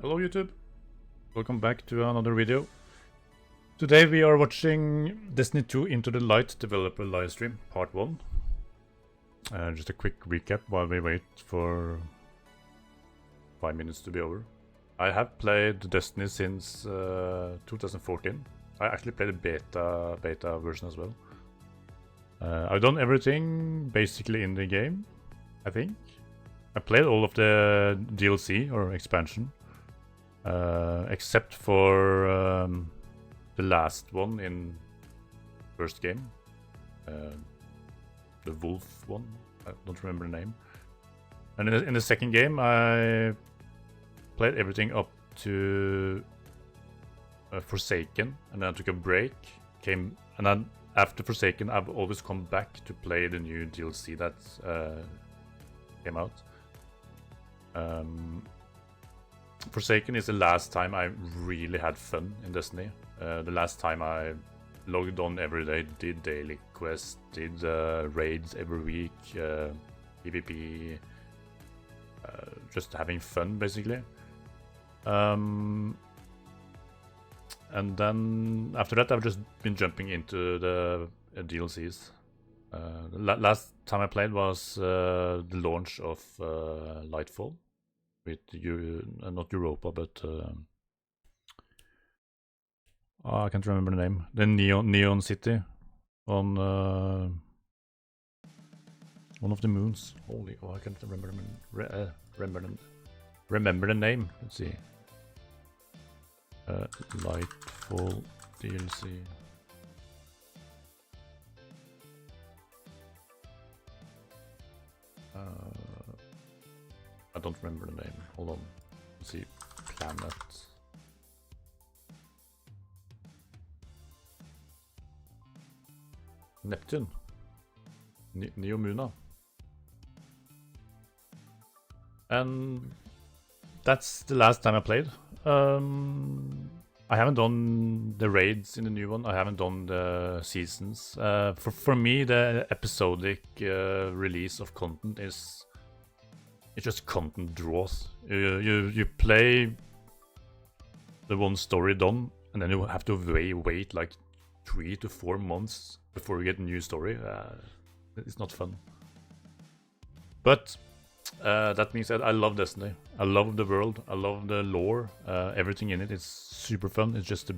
Hello YouTube, welcome back to another video. Today we are watching Destiny 2 Into the Light developer livestream, part 1. Just a quick recap while we wait for 5 minutes to be over. I have played Destiny since 2014. I actually played a beta version as well. I've done everything basically in the game, I think. I played all of the DLC or expansion. Except for the last one in first game, the wolf one. I don't remember the name. And in the second game, I played everything up to Forsaken, and then I took a break. And then after Forsaken, I've always come back to play the new DLC that came out. Forsaken is the last time I really had fun in Destiny. The last time I logged on every day, did daily quests, did raids every week, PvP, just having fun basically. And then after that I've just been jumping into the DLCs. The last time I played was the launch of Lightfall. With not Europa, but I can't remember the name. The Neon City on one of the moons. Holy, I can't remember remember the name. Let's see. Lightfall DLC. I don't remember the name. Hold on. Let's see. Planet. Neptune. Neomuna. And that's the last time I played. I haven't done the raids in the new one. I haven't done the seasons. For me, the episodic release of content is... It's just content draws. You play the one story done, and then you have to wait like 3 to 4 months before you get a new story. It's not fun. But that being said, I love Destiny. I love the world. I love the lore. Everything in it is super fun. It's just the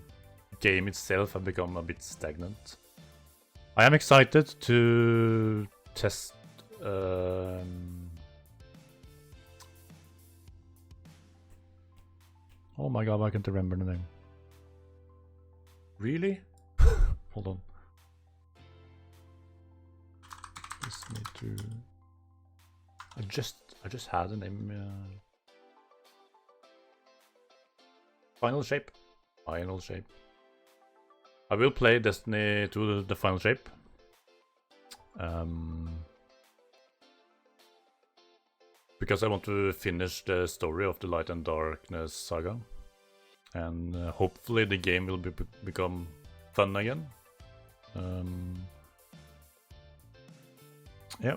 game itself has become a bit stagnant. I am excited to test... Oh my god, I can't remember the name. Really? Hold on. Just need to... I just had the name. Final Shape. Final Shape. I will play Destiny 2 the Final Shape. Because I want to finish the story of the Light and Darkness saga. And hopefully the game will become fun again. Yeah.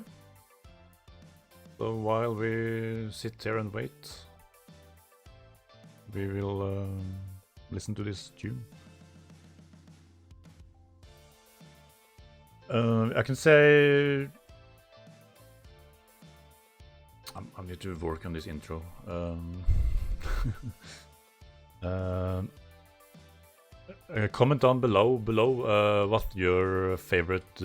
So while we sit here and wait, we will listen to this tune. I can say... I need to work on this intro. Comment down below what your favorite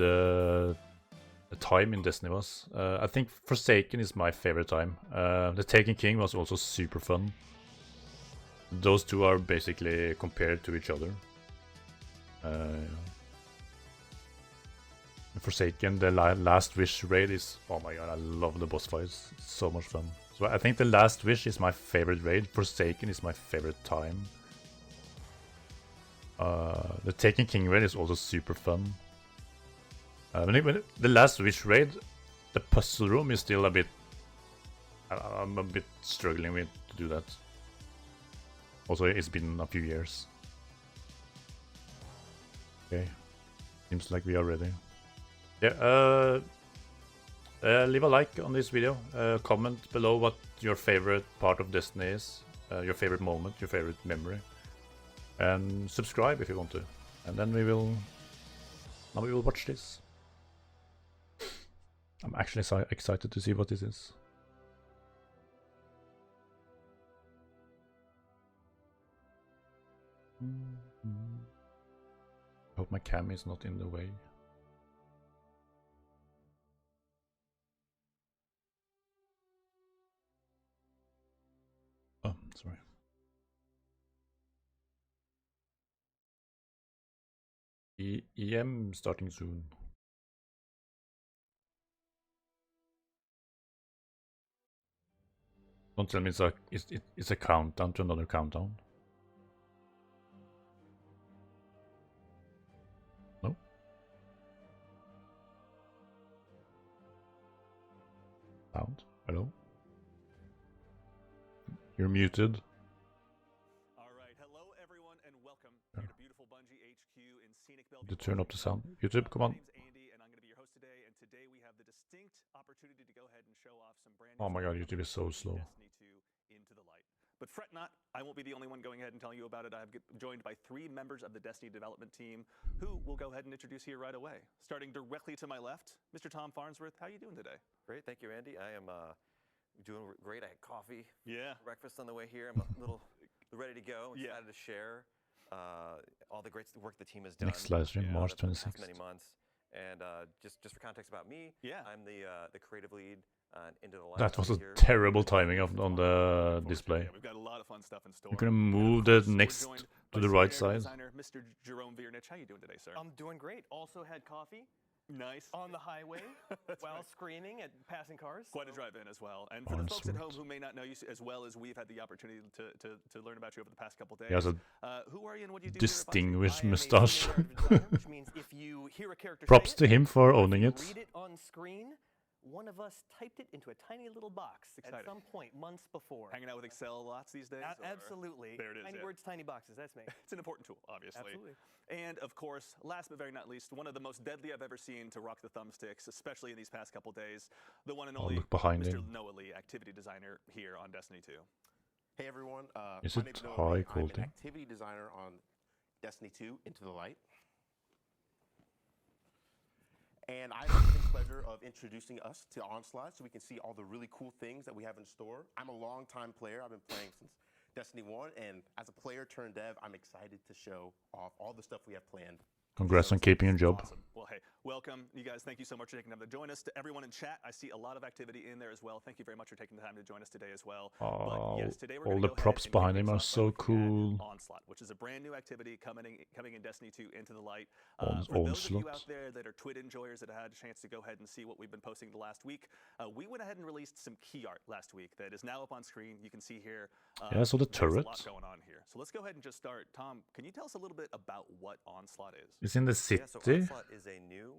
time in Destiny was. I think Forsaken is my favorite time. The Taken King was also super fun. Those two are basically compared to each other. Forsaken, the Last Wish raid is... Oh my god, I love the boss fights. It's so much fun. So I think the Last Wish is my favorite raid. Forsaken is my favorite time. The Taken King raid is also super fun. When the Last Wish raid, the puzzle room is still a bit... I'm a bit struggling with to do that. Also, it's been a few years. Okay. Seems like we are ready. Yeah, leave a like on this video, comment below what your favorite part of Destiny is. your favorite moment, your favorite memory, and subscribe if you want to. And then we will watch this. I'm actually excited to see what this is. Hope my cam is not in the way. Oh, sorry. EM starting soon. Don't tell me it's a countdown to another countdown. No? Sound? Hello? You're muted. All right, hello everyone and welcome here to beautiful Bungie HQ in scenic Bellevue. To turn up the sound. YouTube, come on. My name's Andy and I'm going to be your host today, and today we have the distinct opportunity to go ahead and show off some brand new Oh my god, YouTube is so slow. Destiny 2 Into the Light. But fret not, I won't be the only one going ahead and telling you about it. I'm joined by 3 members of the Destiny development team who will go ahead and introduce here right away. Starting directly to my left, Mr. Tom Farnsworth. How are you doing today? Great, thank you, Andy. I am doing great. I had coffee, breakfast on the way here. I'm a little ready to go. I'm excited to share all the great work the team has done. Next live stream, March the past 26th. many months. And just for context about me, I'm the creative lead Into the Light. That was a terrible timing on the display. Yeah, we've got a lot of fun stuff in store. You're gonna move the next to the right side. Designer, Mr. Jerome Viernich. How you doing today, sir? I'm doing great. Also had coffee. Nice. On the highway while screaming at passing cars. Quite a drive-in as well. And for the folks at home who may not know you as well as we've had the opportunity to learn about you over the past couple days, who are you and what do you do? Distinguished mustache. Which means if you hear a character Props say to him for owning it. read it on screen. One of us typed it into a tiny little box at some point months before. Hanging out with Excel lots these days? Absolutely. There it is. Tiny words, tiny boxes. That's me. It's an important tool, obviously. Absolutely. And of course, last but very not least, one of the most deadly I've ever seen to rock the thumbsticks, especially in these past couple days, the one and only look behind Mr. him. Noah Lee, activity designer here on Destiny 2. Hey everyone, Is my it name's Noah high Lee. I'm quality? an activity designer on Destiny 2 Into the Light. And I have the distinct pleasure of introducing us to Onslaught so we can see all the really cool things that we have in store. I'm a long-time player. I've been playing since Destiny 1, and as a player turned dev, I'm excited to show off all the stuff we have planned. Congrats on keeping your job. Awesome. Well, hey, welcome. You guys, thank you so much for taking time to join us. To everyone in chat, I see a lot of activity in there as well. Thank you very much for taking the time to join us today as well. Oh, but yes, today we're all gonna the go ahead props and behind kick him things are off so by looking at cool. Onslaught, which is a brand new activity coming in Destiny 2 Into the Light. For those of you out there that are Twit enjoyers that had a chance to go ahead and see what we've been posting the last week, we went ahead and released some key art last week that is now up on screen. You can see here. Yeah, I saw the there's turret. a lot going on here. So let's go ahead and just start. Tom, can you tell us a little bit about what Onslaught is? It's in the city. Yeah, so Onslaught is a new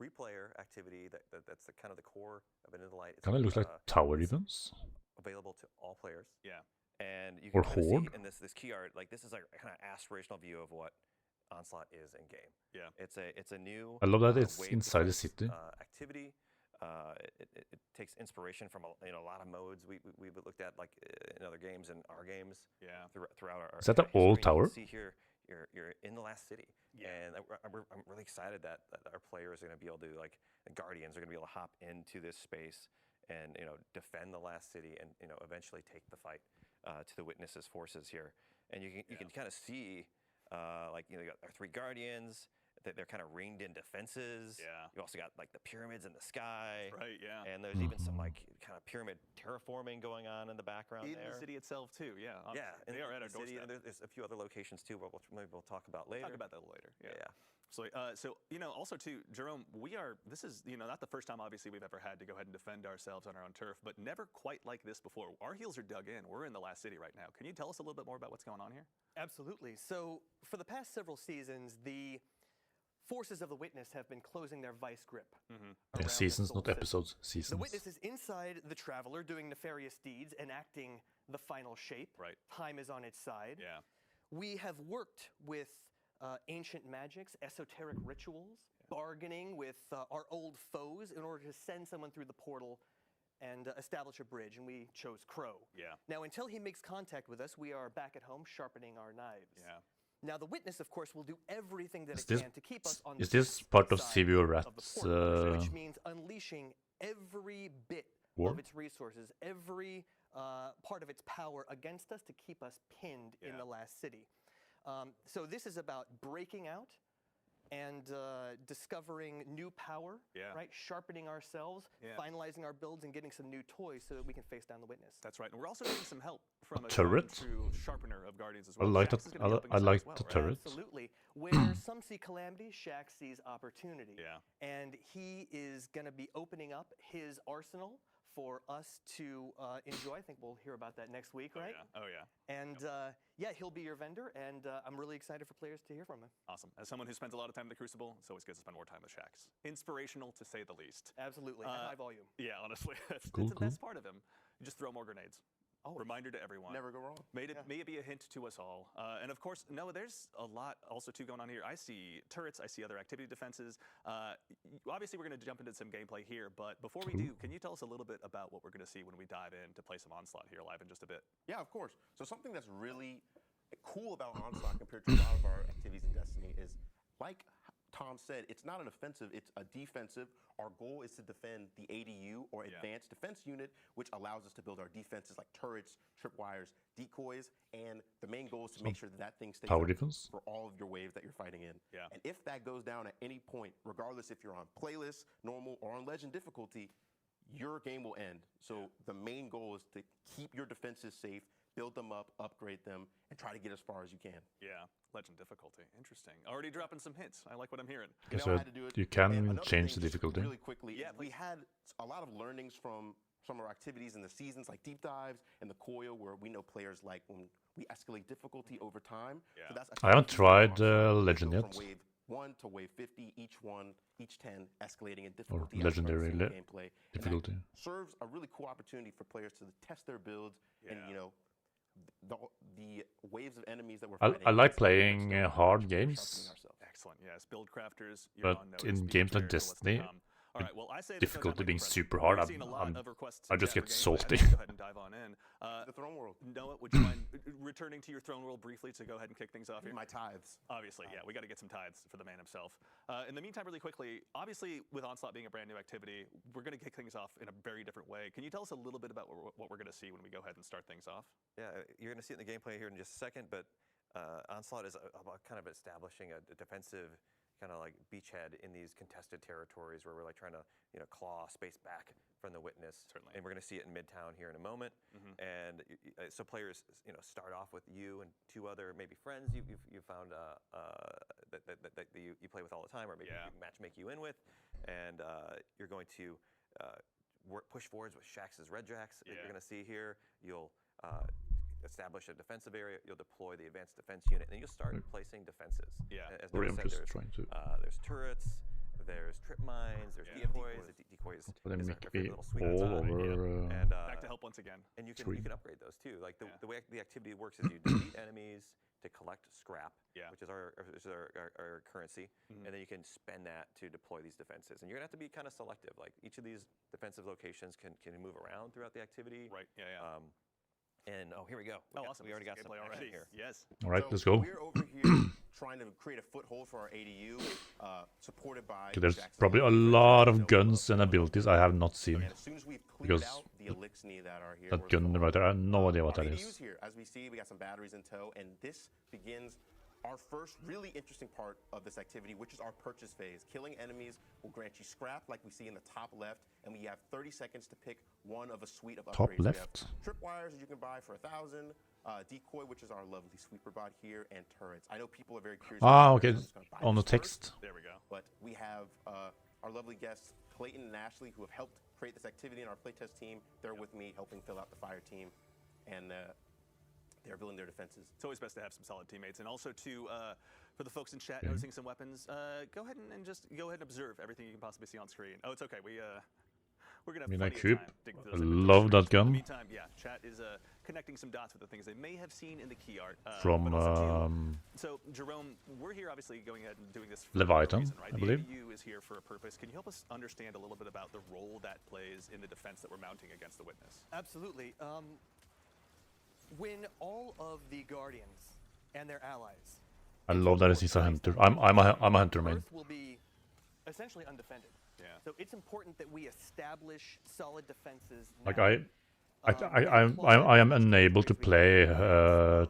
3-player activity that's the kind of the core of Into the Light. Kind of looks like tower events. Available to all players. Yeah. And you Or can kind of Horde. see in this key art, like this is like a kind of aspirational view of what Onslaught is in game. Yeah. It's a new. I love that it's wave inside the defense, city. Activity. It takes inspiration from a lot of modes we've looked at, like in other games and our games. Yeah. Throughout our. Is that the history. old And you tower? can see here, you're in the last city, and I'm really excited that our players are going to be able to, like, the Guardians are going to be able to hop into this space and defend the last city and eventually take the fight to the Witnesses forces here. And you can kind of see you got our 3 Guardians. They're kind of ringed in defenses. Yeah. You also got like the pyramids in the sky. Right. Yeah. And there's even some like kind of pyramid terraforming going on in the background In there. the city itself too. Yeah. Yeah, and they are at the our city, doorstep. and there's a few other locations too. But maybe we'll talk about later. Talk about that later. Yeah. Yeah. So, also too, Jerome, this is, not the first time obviously we've ever had to go ahead and defend ourselves on our own turf, but never quite like this before. Our heels are dug in. We're in the last city right now. Can you tell us a little bit more about what's going on here? Absolutely. So for the past several seasons, the forces of the Witness have been closing their vice grip. Yeah, seasons, not episodes. Seasons. The Witness is inside the Traveler doing nefarious deeds, enacting the final shape. Right. Time is on its side. Yeah. We have worked with ancient magics, esoteric rituals, bargaining with our old foes in order to send someone through the portal and establish a bridge, and we chose Crow. Yeah. Now, until he makes contact with us, we are back at home sharpening our knives. Yeah. Now, the Witness, of course, will do everything that Is it this- can to keep us on is the this safe part of side CBO of the Rat's, port, which means unleashing every bit war? of its resources, every part of its power against us to keep us pinned in the last city. So this is about breaking out and discovering new power, right? Sharpening ourselves, finalizing our builds, and getting some new toys so that we can face down the Witness. That's right, and we're also getting some help from a turret? true sharpener of Guardians as I well. like Shaxx that. is gonna be helping I us out like as well, the right? turret. Absolutely. Where some see calamity, Shaxx sees opportunity. Yeah. And he is going to be opening up his arsenal for us to enjoy. I think we'll hear about that next week, right? Oh yeah. And yeah, he'll be your vendor, and I'm really excited for players to hear from him. Awesome. As someone who spends a lot of time in the Crucible, it's always good to spend more time with Shaxx. Inspirational, to say the least. Absolutely, at high volume. Yeah, honestly, that's Cool, the best part of him. You just throw more grenades. Oh, Reminder to everyone. Never go wrong. May it be a hint to us all. And of course, Noah, there's a lot also too going on here. I see turrets, I see other activity defenses. Obviously, we're going to jump into some gameplay here, but before we do, can you tell us a little bit about what we're going to see when we dive in to play some Onslaught here live in just a bit? Yeah, of course. So something that's really cool about Onslaught compared to a lot of our activities in Destiny is, like Tom said, it's not an offensive, it's a defensive. Our goal is to defend the ADU, or Advanced Defense Unit, which allows us to build our defenses like turrets, tripwires, decoys, and the main goal is to make sure that that thing stays Power up defense? for all of your waves that you're fighting in. Yeah. And if that goes down at any point, regardless if you're on playlist, normal, or on legend difficulty, your game will end. So the main goal is to keep your defenses safe, build them up, upgrade them, and try to get as far as you can. Yeah, legend difficulty. Interesting. Already dropping some hints. I like what I'm hearing. You Okay, know, I so had to do it. you And can another change the thing, just difficulty. really quickly. Yeah, we had a lot of learnings from some of our activities in the seasons, like deep dives and the coil, where we know players like when we escalate difficulty over time. Yeah. So that's I haven't tried we Legend go yet. from wave 1 to wave 50, each 10 escalating in difficulty. Or as part of the legendary same gameplay. And that difficulty. serves a really cool opportunity for players to test their builds and, you know, the waves of enemies that we're fighting. I like against, playing we're hard sharpening games, ourselves. Excellent. Yes, build crafters. You're but on notice. in Be games like prepared for what's to Destiny, come. All right, well, I say difficulty being super We're hard, seeing a lot of requests I in just chat get for gameplay. salty. I think go ahead and dive on in. The throne world. Noah, would you mind returning to your throne world briefly to go ahead and kick things off here? My tithes. Obviously, yeah, we got to get some tithes for the man himself. In the meantime, really quickly, obviously with Onslaught being a brand new activity, we're going to kick things off in a very different way. Can you tell us a little bit about what we're going to see when we go ahead and start things off? Yeah, you're going to see it in the gameplay here in just a second, but Onslaught is about kind of establishing a defensive kind of like beachhead in these contested territories where we're like trying to, you know, claw space back from the Witness. Certainly. And we're going to see it in Midtown here in a moment. And so players, you know, start off with you and two other maybe friends you found that you play with all the time, or maybe you matchmake you in with, and you're going to push forwards with Shaxx's Red Jacks that you're going to see here. You'll establish a defensive area, you'll deploy the Advanced Defense Unit, and you'll start placing defenses. Yeah. As Sorry, Noah I'm said, just trying to. there's turrets, there's trip mines, there's decoys. The decoys But they is our make favorite me little sweet all spot. over. And Back to help once again. and you Screen. can upgrade those too. Like the way the activity works is you defeat enemies to collect scrap, which is our currency, and then you can spend that to deploy these defenses. And you're gonna have to be kind of selective. Like each of these defensive locations can move around throughout the activity. Right. Yeah. And here we go. Awesome. We already got some gameplay action already. here. Yes. All right, So let's go. We're over here trying to create a foothold for our ADU, supported by. Okay, there's Jackson's probably a Elite lot Force. of guns and abilities I have not seen. And as soon as we've cleared Because out the elixni that are here, That we're gun full. right there, I have no idea what Our that ADU's is. here. As we see, we got some batteries in tow, and this begins our first really interesting part of this activity, which is our purchase phase. Killing enemies will grant you scrap, like we see in the top left, and we have 30 seconds to pick one of a suite of Top upgrades. We have left. tripwires that you can buy for 1,000, decoy, which is our lovely sweeper bot here, and turrets. I know people are very curious. Ah, about okay, turrets. I'm just gonna buy on the this first. text. There we go. But we have our lovely guests, Clayton and Ashley, who have helped create this activity in our playtest team. They're with me, helping fill out the fire team, and they're building their defenses. It's always best to have some solid teammates, and also to for the folks in chat noticing some weapons, go ahead and just go ahead and observe everything you can possibly see on screen. Oh, it's okay. We're gonna have Midnight plenty Cube. of time digging through I those inventory love that screens. But in the gun. meantime, yeah, chat is connecting some dots with the things they may have seen in the key art. From but also too, so Jerome, we're here obviously going ahead and doing this for Leviathan, a reason, right? I The believe. ADU is here for a purpose. Can you help us understand a little bit about the role that plays in the defense that we're mounting against the Witness? Absolutely. When all of the Guardians and their allies, I love that he's a hunter. I'm a hunter main. Earth will be essentially undefended. Yeah. So it's important that we establish solid defenses. Like now. I am unable to play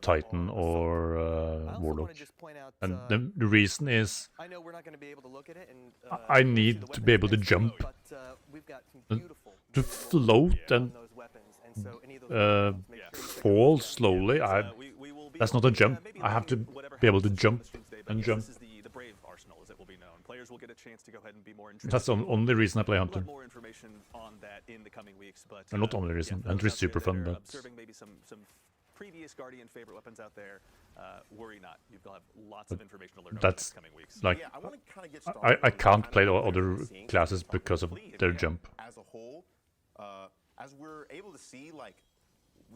Titan or I also want Warlock, to just point out, and the reason is I know we're not going to be able to look at it, and I see need the to be able to weapons jump, but we've got some beautiful to visuals float on and those weapons, and so any of those weapons, make sure you check out fall the- slowly. We will be That's able not a to, jump. maybe I have to looking whatever be able to happens on the jump streams today, but and yes, jump. This is the brave arsenal, as it will be known. Players will get a chance to go ahead and be more intrigued. That's the only reason I play We'll hunter. have more information on that in the coming weeks, but And not only reason. for Hunter those is out there super that fun, are but observing maybe some previous Guardian favorite weapons out there, worry not. You'll have lots of information to learn over the that's next coming weeks. like Yeah, I want to kind of get started. I on can't kind of play the what other we're seeing, classes talking because of briefly, their and jump. As a whole, as we're able to see, like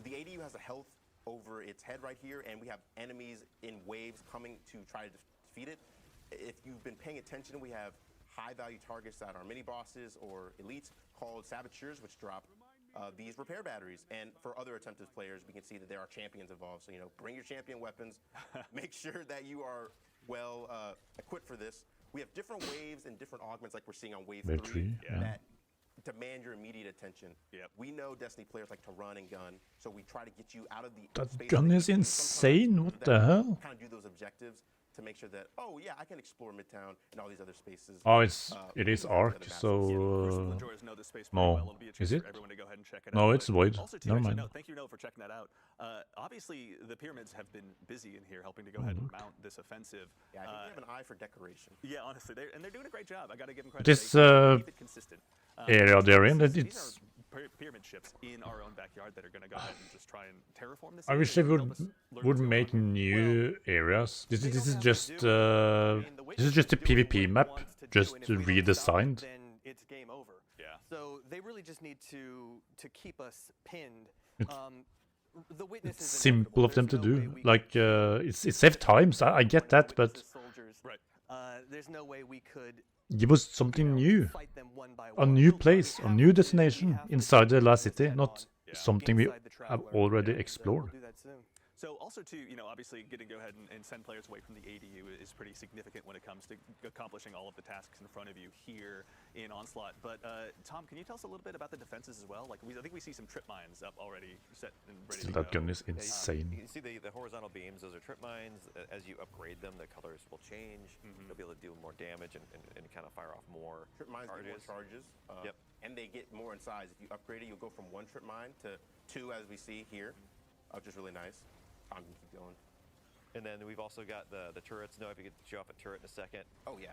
the ADU has a health over its head right here, and we have enemies in waves coming to try to defeat it. If you've been paying attention, we have high-value targets that are mini-bosses or elites called saboteurs, which drop these repair batteries. And for other attempted players, we can see that there are champions involved. So, you know, bring your champion weapons. Make sure that you are well equipped for this. We have different waves and different augments like we're seeing on wave Wave 3 three, yeah. that demand your immediate attention. Yep. We know Destiny players like to run and gun, so we try to get you out of the That space gun that is you do insane, sometimes, what that the hell? Kind of do those objectives to make sure that, oh yeah, I can explore Midtown and all these other spaces. Oh, it is without the Arc, other maps. Crucible so enjoyers know this space pretty no. well. It'll be a chance Is it? for everyone to go ahead and check it No, out. it's But Void. Also, too, Never actually, mind. no, thank you, Noah, for checking that out. Obviously, the pyramids have been busy in here, helping to go ahead and mount this offensive. Yeah, I think they have an eye for decoration. Yeah, honestly, they're doing a great job. I got to give them credit. This, They keep it consistent. area they're in, These it's are pyramid ships in our own backyard that are going to go ahead and just try and terraform this. I area wish they and help us learn would what's going make on here. new areas. This They is don't have to just do it. I mean, the this is Witness just a is doing what PvP it map, wants to do, just and if we don't stop it, redesigned. then it's game over. Yeah. So they really just need to keep us pinned. The Witness It's is simple of them to inevitable. do. There's no way we Like could it saves times. I get that, but Witnesses, soldiers. Right. There's no way we could give us something new, fight them one by a one. new We place, a have new to- destination we have to inside the keep last this city, head not on something we inside the have Traveler. already And, explored. We'll do that soon. So also too, obviously getting to go ahead and send players away from the ADU is pretty significant when it comes to accomplishing all of the tasks in front of you here in Onslaught. But Tom, can you tell us a little bit about the defenses as well? Like I think we see some trip mines up already set and ready Still, to that go. gun is You insane. can see the horizontal beams, those are trip mines. As you upgrade them, the colors will change. You'll be able to do more damage and kind of fire off more Trip mines get more charges. charges. Yep. And they get more in size. If you upgrade it, you'll go from 1 trip mine to 2, as we see here, which is really nice. Tom can keep going. And then we've also got the turrets. No, if you could show off a turret in a second. Oh yeah.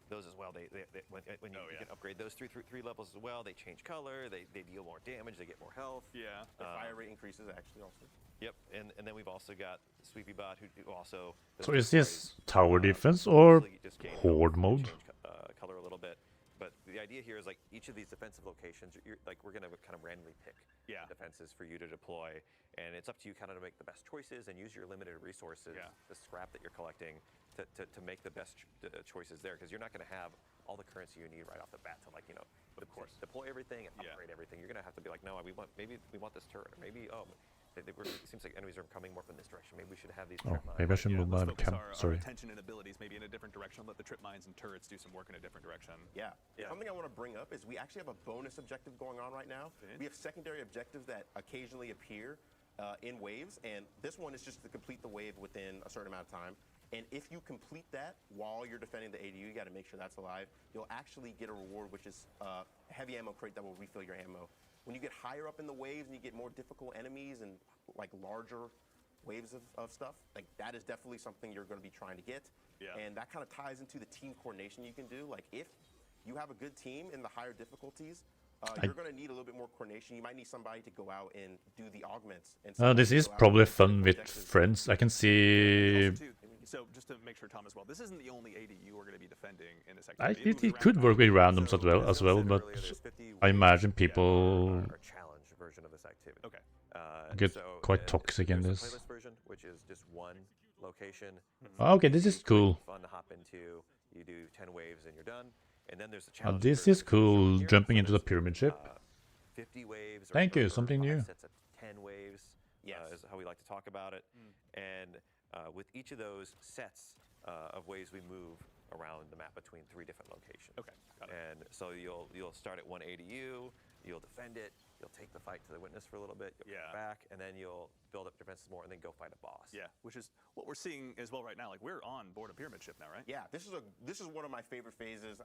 Those as well. They when you can upgrade those three levels as well. They change color. They deal more damage. They get more health. Yeah. The fire rate increases actually also. Yep. And then we've also got Sweepy Bot who also. So is this tower defense or obviously just gain horde health, mode? change, color a little bit. But the idea here is like each of these defensive locations, we're going to kind of randomly pick Yeah. defenses for you to deploy, and it's up to you kind of to make the best choices and use your limited resources, Yeah. the scrap that you're collecting, to make the best choices there, because you're not going to have all the currency you need right off the bat to deploy everything and upgrade everything. You're going to have to be like, no, maybe we want this turret, or maybe it seems like enemies are coming more from this direction. Maybe we should have these. Oh, trip mines. maybe I should move Let's my focus cam. our Sorry. attention and abilities maybe in a different direction. Let the trip mines and turrets do some work in a different direction. Yeah. Yeah. Something I want to bring up is we actually have a bonus objective going on right now. We have secondary objectives that occasionally appear in waves, and this one is just to complete the wave within a certain amount of time. And if you complete that while you're defending the ADU, you got to make sure that's alive. You'll actually get a reward, which is a heavy ammo crate that will refill your ammo. When you get higher up in the waves and you get more difficult enemies and like larger waves of stuff, like that is definitely something you're going to be trying to get. Yeah. And that kind of ties into the team coordination you can do. Like if you have a good team in the higher difficulties, you're going to need a little bit more coordination. You might need somebody to go out and do the augments. And This somebody is to go out probably and do fun the with objectives. friends. I can see Also, too, so just to make sure, Tom, as well, this isn't the only ADU we're going to be defending in this activity. it moves could around work with quite a bit. randoms So, as well, as I said but earlier, there's 50 I waves, imagine people or challenge version of this activity. Okay. Get quite toxic in there's this. a playlist version, which is just one location. Okay, this is cool. Fun to hop into. You do 10 waves and you're done. And then there's the challenge. This is cool, jumping into the pyramid ship. 50 waves. Thank you, or something 5 new. sets of 10 waves. Is how we like to talk about it. And with each of those sets of waves, we move around the map between 3 different locations. Okay, got it. And so you'll start at 180U, you'll defend it, you'll take the fight to the witness for a little bit, you'll come back, and then you'll build up defenses more, and then go fight a boss. Yeah, which is what we're seeing as well right now. Like, we're on board a pyramid ship now, right? Yeah, this is one of my favorite phases,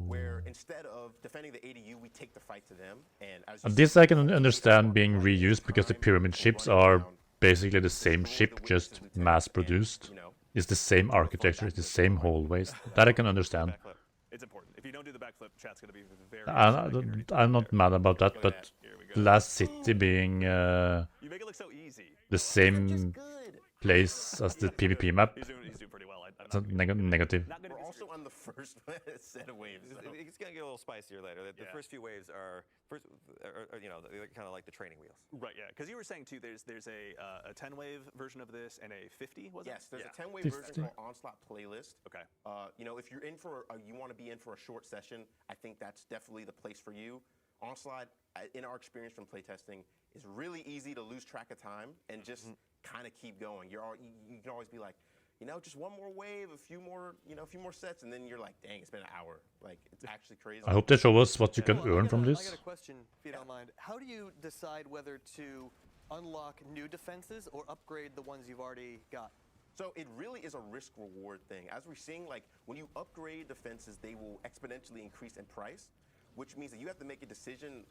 where instead of defending the ADU, we take the fight to them. And as you This I can understand being reused because the pyramid ships are basically the same ship, just mass-produced. It's the same architecture, it's the same hallways. That I can understand. Backflip. It's important. If you don't do the backflip, chat's going to be very... I'm not mad about that, but the last city being You make it look so easy. the same place as the PvP map, He's doing pretty well. it's a negative. Not gonna we're disagree. also on the first set of waves. So. It's going to get a little spicier later. The first few waves are they're kind of like the training wheels. Right, yeah. Because you were saying, too, there's a 10-wave version of this and a 50, was it? Yes, there's a 10-wave 50. version called Onslaught Playlist. Okay. If you're in for, you want to be in for a short session, I think that's definitely the place for you. Onslaught, in our experience from playtesting, is really easy to lose track of time and just kind of keep going. You can always be like, just one more wave, a few more sets, and then you're like, dang, it's been an hour. Like, it's actually crazy. I hope they show us what you can earn from I this. got a question, if you don't mind. How do you decide whether to unlock new defenses or upgrade the ones you've already got? So it really is a risk-reward thing. As we're seeing, like, when you upgrade defenses, they will exponentially increase in price, which means that you have to make a decision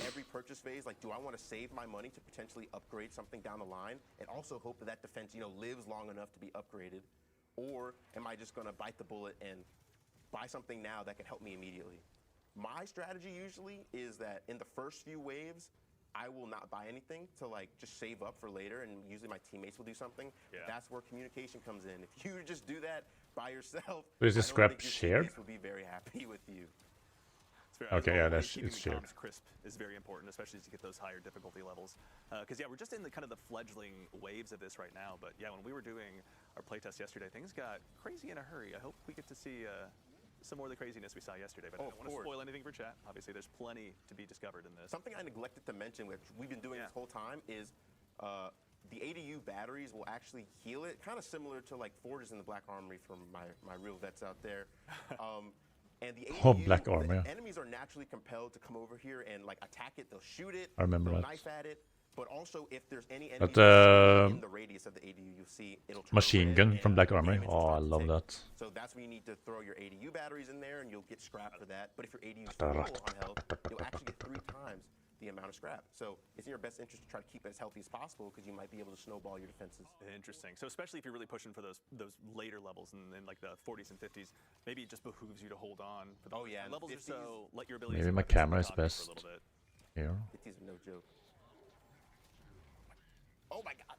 every purchase phase, like, do I want to save my money to potentially upgrade something down the line and also hope that that defense, lives long enough to be upgraded? Or am I just going to bite the bullet and buy something now that can help me immediately? My strategy usually is that in the first few waves, I will not buy anything to just save up for later, and usually my teammates will do something. Yeah. That's where communication comes in. If you just do that by yourself, Is this I don't scrap think your shared? teammates will be very happy with you. Okay, yeah, always, that's keeping it's the shared. comms crisp is very important, especially as you get those higher difficulty levels. Because we're just in the kind of the fledgling waves of this right now. But yeah, when we were doing our playtest yesterday, things got crazy in a hurry. I hope we get to see some more of the craziness we saw yesterday. But I don't want to spoil anything for chat. Obviously, there's plenty to be discovered in this. Something I neglected to mention, which we've been doing this whole time, is the ADU batteries will actually heal it, kind of similar to Forges in the Black Armory from my real vets out there. And the ADU, Black Armory, yeah. enemies are naturally compelled to come over here and attack it. They'll shoot it. I remember they'll that. knife at it. But also, if there's any But, enemies in the radius of the ADU, you'll see it'll turn Machine red gun and from Black Armory. damage will Oh, I start to love tick. that. So that's when you need to throw your ADU batteries in there, and you'll get scrap for that. But if your ADU is full on health, you'll actually get 3 times the amount of scrap. So it's in your best interest to try to keep it as healthy as possible, because you might be able to snowball your defenses. Interesting. So especially if you're really pushing for those later levels and like the 40s and 50s, maybe it just behooves you to hold on. For the levels are so let your abilities. Maybe my and weapons camera is be dominant best. for a little bit. Here. 50s are no joke. Oh my God.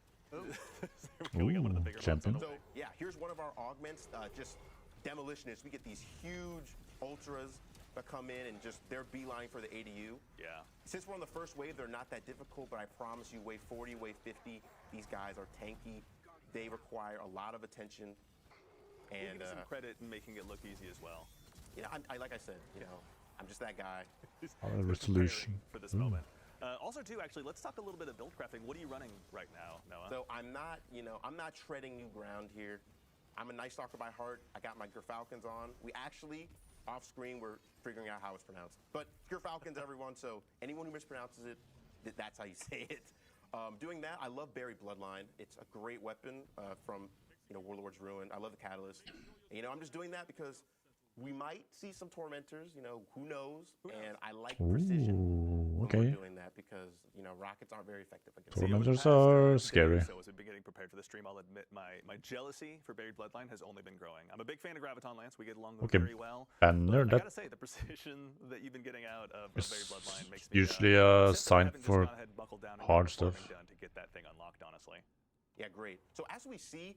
We got one of the bigger ones on champion. the So way. yeah, here's one of our augments, just demolitionists. We get these huge ultras that come in and just they're beeline for the ADU. Yeah. Since we're on the first wave, they're not that difficult, but I promise you, wave 40, wave 50, these guys are tanky. They require a lot of attention. We'll And give you some credit in making it look easy as well. I like I said, I'm just that guy. Resolution. For this moment. Also, too, actually, let's talk a little bit of build crafting. What are you running right now, Noah? So I'm not treading new ground here. I'm a Night Stalker by heart. I got my Gerfalcons on. We actually, off screen, we're figuring out how it's pronounced. But Gerfalcons, everyone, so anyone who mispronounces it, that's how you say it. Doing that, I love Buried Bloodline. It's a great weapon from Warlord's Ruin. I love the Catalyst. And, I'm just doing that because we might see some Tormentors, who knows? And I like precision when okay. we're doing that because, rockets aren't very effective against them. Tormentors are scary. So as we've been getting prepared for the stream, I'll admit my jealousy for Buried Bloodline has only been growing. I'm a big fan of Graviton Lance. We get along very well. Banner, But I that gotta say, the precision that you've been getting out of Buried Bloodline makes me usually a upset that I sign haven't just for gone ahead and buckled down and hard got the farming stuff. done to get that thing unlocked, honestly. Yeah, great. So as we see,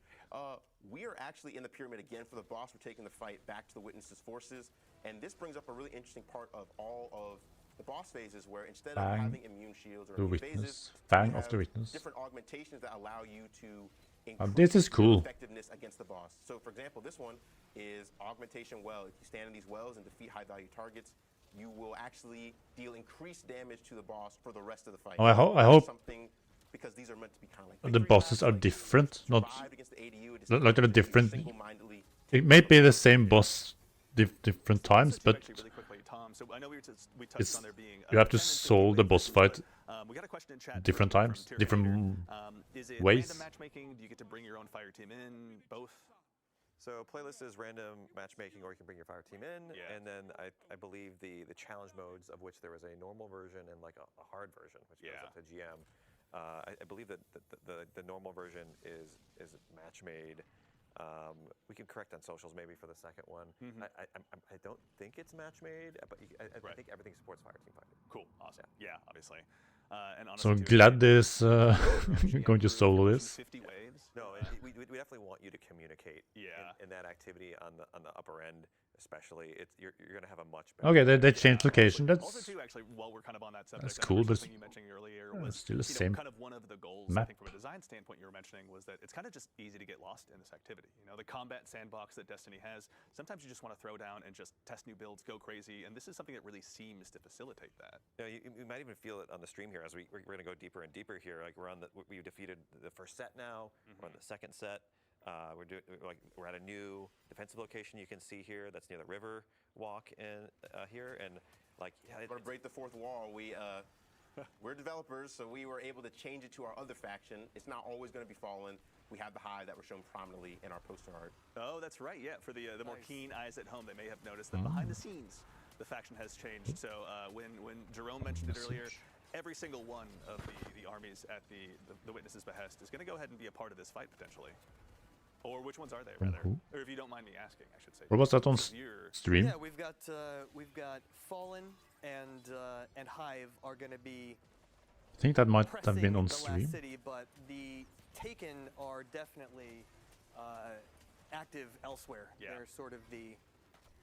we are actually in the pyramid again for the boss. We're taking the fight back to the Witness's forces. And this brings up a really interesting part of all of the boss phases, where instead Fang of having immune shields or the immune Witness. phases, Fang we of the have Witness. different augmentations that allow you to This is increase cool. your effectiveness against the boss. So, for example, this one is augmentation well. If you stand in these wells and defeat high-value targets, you will actually deal increased damage to the boss for the rest of the fight. Oh, I hope something, because these are meant to be kind of like the victory bosses laps, are like different, not survive against the ADU, it is like they're important that you different. single-mindedly It may be the same boss different times, but Actually, really quickly, Tom. So I know we touched it's on there being you have to 10 and 50 solve the wave boss versions, fight but, we got a question in chat different from times, Tyrannator. different Is it ways. random matchmaking? Do you get to bring your own fire team in? Both? So playlist is random matchmaking, or you can bring your fire team in, Yeah. and then I believe the challenge modes, of which there is a normal version and like a hard version, which goes Yeah. up to GM. I believe that the normal version is match made. We can correct on socials maybe for the second one. I don't think it's match made, but I think everything supports fire team fighting. Cool. Awesome. Yeah, obviously. And So honestly, too, glad this GM going to for solo pushing this. 50 waves. No, we definitely want you to communicate Yeah. in that activity on the upper end, especially. You're going to have a much better. Okay, they time. changed location. Also, That's too, actually, while we're kind of on that subject, that's I cool, remember but something you mentioned earlier yeah, was still the same kind of one of the goals, I map. think, from a design standpoint you were mentioning was that it's kind of just easy to get lost in this activity. You know, the combat sandbox that Destiny has, sometimes you just want to throw down and just test new builds, go crazy, and this is something that really seems to facilitate that. You might even feel it on the stream here as we're going to go deeper and deeper here. Like we defeated the first set now. We're on the second set. We're at a new defensive location you can see here that's near the river walk in here, and We're going to break the fourth wall. We're developers, so we were able to change it to our other faction. It's not always going to be Fallen. We have the Hive that were shown prominently in our poster art. Oh, that's right. Yeah, for the more keen eyes at home, they may have noticed that behind the scenes, the faction has changed. So when Jerome mentioned it earlier, every single one of the armies at the Witness's behest is going to go ahead and be a part of this fight potentially. Or which ones are they, rather? Or if you don't mind me asking, I should say. What was that on stream? Yeah, we've got Fallen and Hive are going to be. I think that might have pressing been on the last stream. city, but the Taken are definitely active elsewhere. Yeah.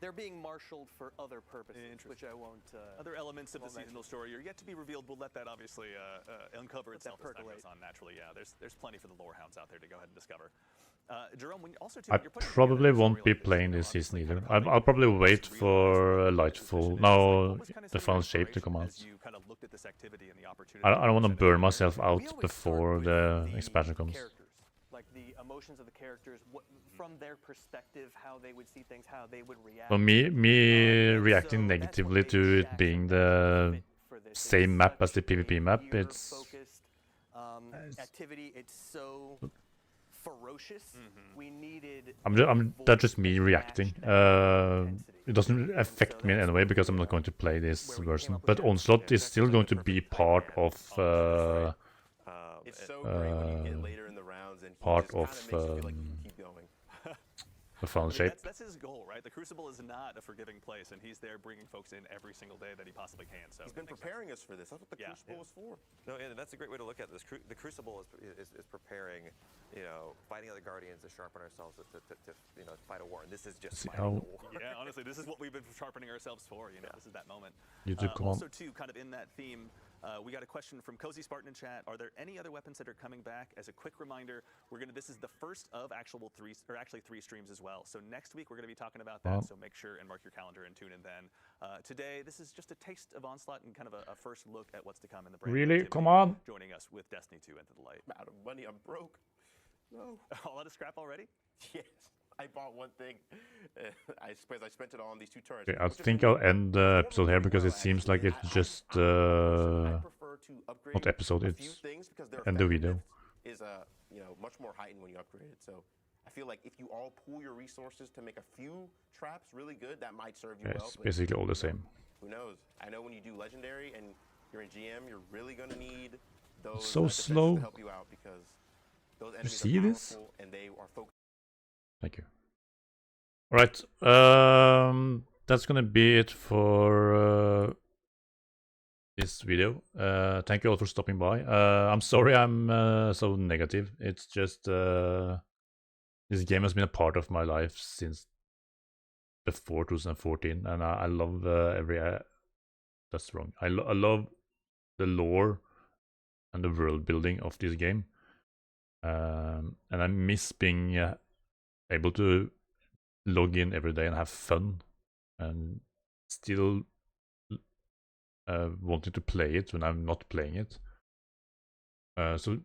They're being marshaled for other purposes, which I won't. Other elements of the won't mention. seasonal story are yet to be revealed. We'll let that obviously uncover Let that itself as time percolate. goes on. Naturally, yeah. There's plenty for the lore hounds out there to go ahead and discover. Jerome, when also too, I you're putting probably together a won't story be like this, playing you know, this season obviously either. kind of I'll probably coming wait to for realize what Lightfall. this Now position is. Like, what was kind of the some of final your shape to come out. inspiration as you kind of looked at this activity and the opportunity I don't want to presented burn here? myself We out always start before with the expansion comes. Characters, like the emotions of the characters, from their perspective, how they would see things, how they would react. For me And reacting so that's what negatively made to it Jackson being actually the fit for this. It's same map as the such a PvP map, it's gear-focused, activity. It's so ferocious. We needed. that's just me reacting. It doesn't affect me in any way because I'm not going to play this version. But Onslaught is still going to be part of It's so great when you get later in the rounds and he part just kinda of, makes you feel like you can keep going. the final I mean, shape. that's his goal, right? The Crucible is not a forgiving place, and he's there bringing folks in every single day that he possibly can. So He's been it makes sense. preparing us for this. That's what the Crucible is for. No, and that's a great way to look at this. The Crucible is preparing, fighting other Guardians to sharpen ourselves to fight a war. And this is just See fighting how- a war. Yeah, honestly, this is what we've been sharpening ourselves for. This is that moment. YouTube command. Also, too, kind of in that theme, we got a question from Cozy Spartan in chat. Are there any other weapons that are coming back? As a quick reminder, this is the first of actually three streams as well. So next week we're going to be talking about that. Wow. So make sure and mark your calendar and tune in then. Today, this is just a taste of Onslaught and kind of a first look at what's to come in the brand. new Really? activity. Come on. Joining us with Destiny 2 Into the Light. I'm out of money. I'm broke. No. All out of scrap already? Yes. I bought one thing. I suppose I spent it all on these two turrets. Okay, I which is think really I'll end the performing episode here pretty because well, it seems like actually. it's just I prefer to upgrade not episode, a few it's things because their end the video. effectiveness is much more heightened when you upgrade it. So I feel like if you all pool your resources to make a few traps really good, that might serve you Yeah, well. it's but basically all the same. who knows? I know when you do legendary and you're in GM, you're really gonna need those So defenses slow. to help you out because those enemies see are this? powerful and they are focused. Thank you. Alright, that's gonna be it for this video. Thank you all for stopping by. I'm sorry I'm so negative. It's just this game has been a part of my life since before 2014, and I love every that's wrong. I love the lore and the world building of this game, and I miss being able to log in every day and have fun, and still wanting to play it when I'm not playing it. So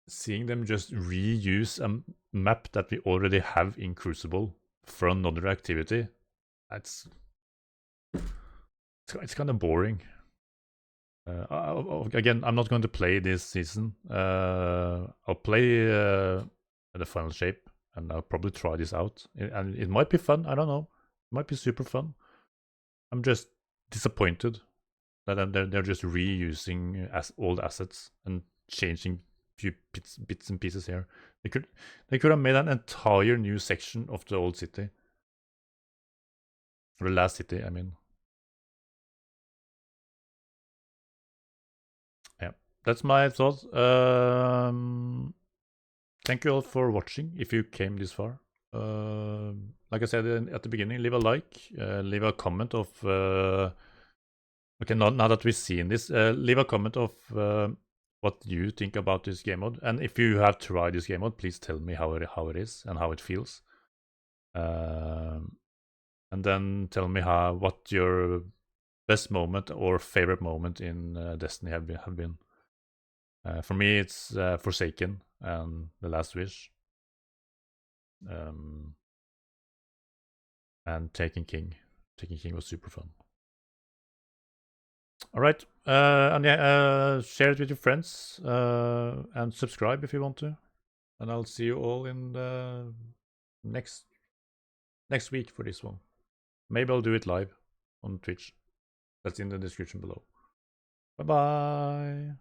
seeing them just reuse a map that we already have in Crucible for another activity, it's kind of boring. Again, I'm not going to play this season. I'll play the final shape, and I'll probably try this out. And it might be fun. I don't know. It might be super fun. I'm just disappointed that they're just reusing old assets and changing few bits and pieces here. They could have made an entire new section of the old city, or the last city, I mean. Yeah, that's my thoughts. Thank you all for watching. If you came this far, like I said at the beginning, leave a like, leave a comment of. Okay, now that we've seen this, leave a comment of what you think about this game mode, and if you have tried this game mode, please tell me how it is and how it feels. And then tell me what your best moment or favorite moment in Destiny have been. For me, it's Forsaken and The Last Wish, and Taken King. Taken King was super fun. All right, and yeah, share it with your friends, and subscribe if you want to. And I'll see you all in the next week for this one. Maybe I'll do it live on Twitch. That's in the description below. Bye bye.